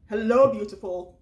Hello, beautiful.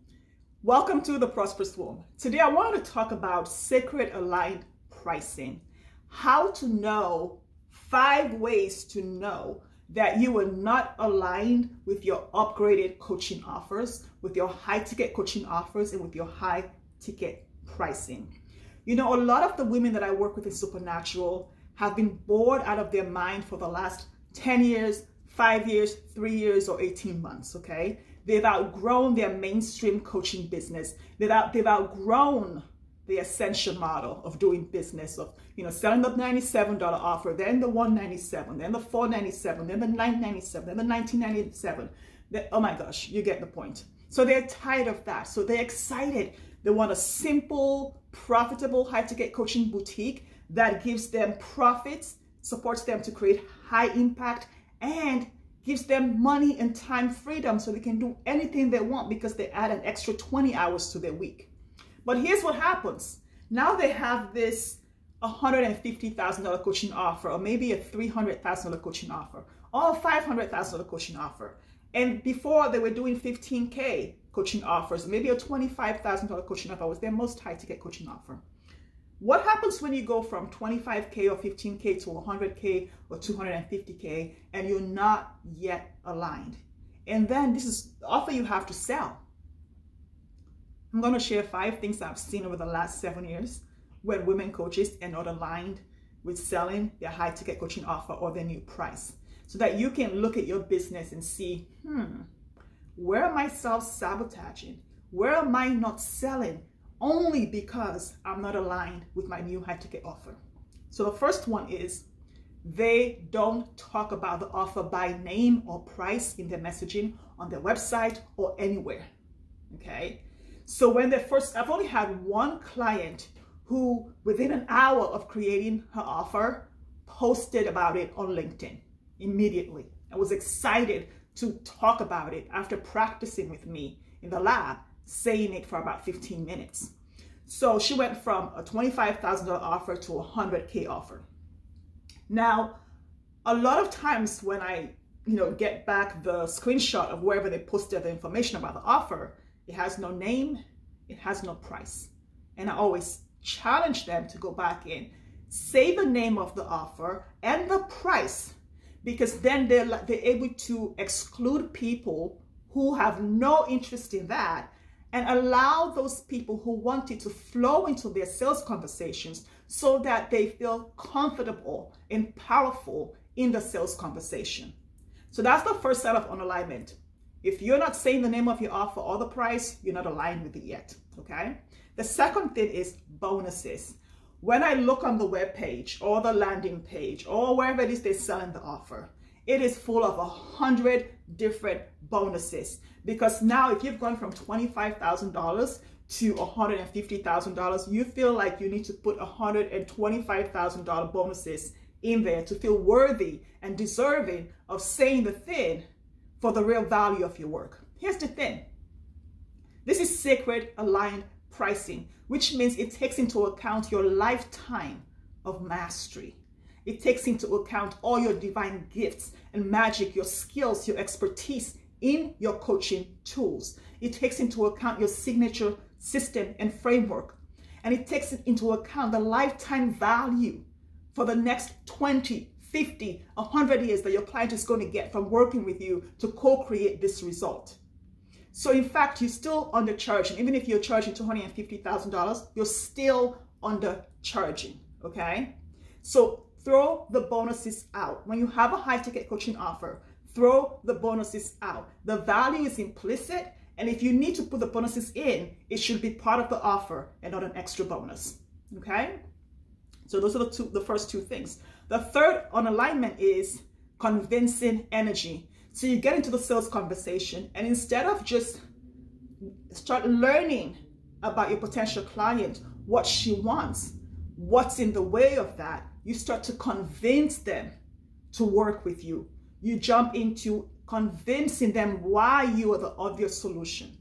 Welcome to the Prosperous Womb. Today, I want to talk about sacred aligned pricing. How to know 5 ways to know that you are not aligned with your upgraded coaching offers, with your high ticket coaching offers, and with your high ticket pricing. You know, a lot of the women that I work with in Supernatural have been bored out of their mind for the last 10 years, 5 years, 3 years, or 18 months, okay? They've outgrown their mainstream coaching business. They've outgrown the ascension model of doing business, of, selling the $97 offer, then the $197, then the $497, then the $997, then the $1997. Oh my gosh, you get the point. So they're tired of that. So they're excited. They want a simple, profitable, high-ticket coaching boutique that gives them profits, supports them to create high impact, and gives them money and time freedom so they can do anything they want because they add an extra 20 hours to their week. But here's what happens. Now they have this $150,000 coaching offer, or maybe a $300,000 coaching offer, or a $500,000 coaching offer. And before they were doing $15K coaching offers, maybe a $25,000 coaching offer was their most high ticket coaching offer. What happens when you go from 25K or 15K to 100K or 250K and you're not yet aligned? And then this is the offer you have to sell. I'm going to share 5 things I've seen over the last 7 years when women coaches are not aligned with selling their high ticket coaching offer or their new price, so that you can look at your business and see, where am I self-sabotaging? Where am I not selling? Only because I'm not aligned with my new high ticket offer. So the first one is they don't talk about the offer by name or price in their messaging on their website or anywhere. Okay. So when I've only had one client who within an hour of creating her offer posted about it on LinkedIn immediately. I was excited to talk about it after practicing with me in the lab, saying it for about 15 minutes. So she went from a $25,000 offer to a $100K offer. Now, a lot of times when I, get back the screenshot of wherever they posted the information about the offer, it has no name, it has no price. And I always challenge them to go back in, say the name of the offer and the price, because then they're able to exclude people who have no interest in that and allow those people who want it to flow into their sales conversations so that they feel comfortable and powerful in the sales conversation. So that's the first set of unalignment. If you're not saying the name of your offer or the price, you're not aligned with it yet, okay? The second thing is bonuses. When I look on the web page or the landing page or wherever it is they're selling the offer, it is full of 100 different bonuses. Because now if you've gone from $25,000 to $150,000, you feel like you need to put $125,000 bonuses in there to feel worthy and deserving of saying the thing for the real value of your work. Here's the thing. This is sacred aligned pricing, which means it takes into account your lifetime of mastery. It takes into account all your divine gifts and magic, your skills, your expertise in your coaching tools. It takes into account your signature system and framework. And it takes into account the lifetime value for the next 20, 50, 100 years that your client is going to get from working with you to co-create this result. So in fact, you're still undercharging. Even if you're charging $250,000, you're still undercharging, okay? So throw the bonuses out. When you have a high ticket coaching offer, throw the bonuses out. The value is implicit, and if you need to put the bonuses in, it should be part of the offer and not an extra bonus, okay? So those are the first 2 things. The third unalignment is convincing energy. So you get into the sales conversation, and instead of just start learning about your potential client, what she wants, what's in the way of that, you start to convince them to work with you. You jump into convincing them why you are the obvious solution.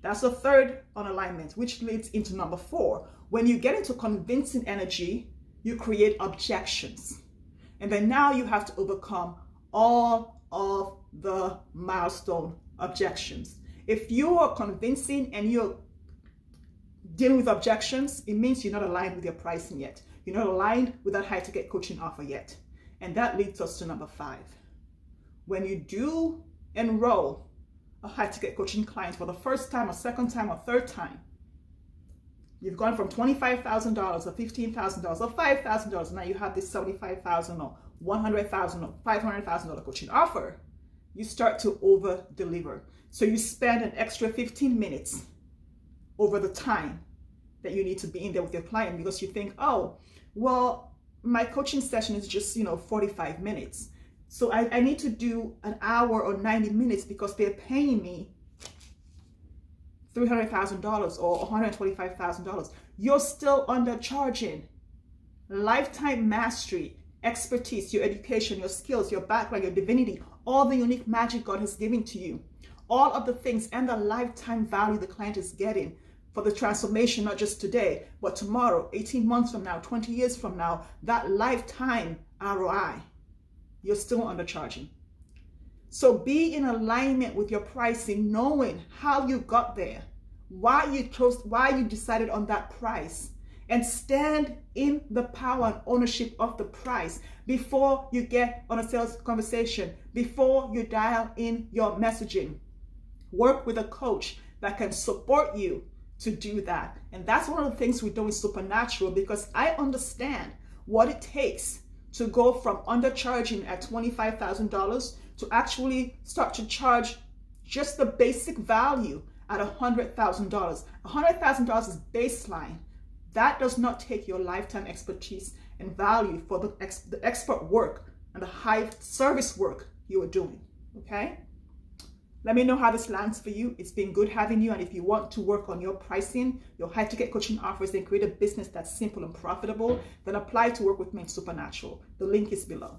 That's the third unalignment, which leads into number 4. When you get into convincing energy, you create objections. And then now you have to overcome all of the milestone objections. If you are convincing and you're dealing with objections, it means you're not aligned with your pricing yet. You're not aligned with that high ticket coaching offer yet. And that leads us to number 5. When you do enroll a high ticket coaching client for the first time, or second time, or third time, you've gone from $25,000 or $15,000 or $5,000. Now you have this $75,000 or $100,000 or $500,000 coaching offer. You start to over deliver. So you spend an extra 15 minutes over the time that you need to be in there with your client, because you think, oh, well, my coaching session is just, 45 minutes. So I need to do an hour or 90 minutes because they're paying me $300,000 or $125,000. You're still undercharging. Lifetime mastery, expertise, your education, your skills, your background, your divinity, all the unique magic God has given to you, all of the things and the lifetime value the client is getting for the transformation, not just today, but tomorrow, 18 months from now, 20 years from now, that lifetime ROI, you're still undercharging. So be in alignment with your pricing, knowing how you got there, why you decided on that price, and stand in the power and ownership of the price before you get on a sales conversation, before you dial in your messaging. Work with a coach that can support you to do that. And that's one of the things we do with Supernatural, because I understand what it takes to go from undercharging at $25,000 to actually start to charge just the basic value at $100,000. $100,000 is baseline. That does not take your lifetime expertise and value for the expert work and the high service work you are doing, okay? Let me know how this lands for you. It's been good having you. And if you want to work on your pricing, your high ticket coaching offers, and create a business that's simple and profitable, then apply to work with me in Supernatural. The link is below.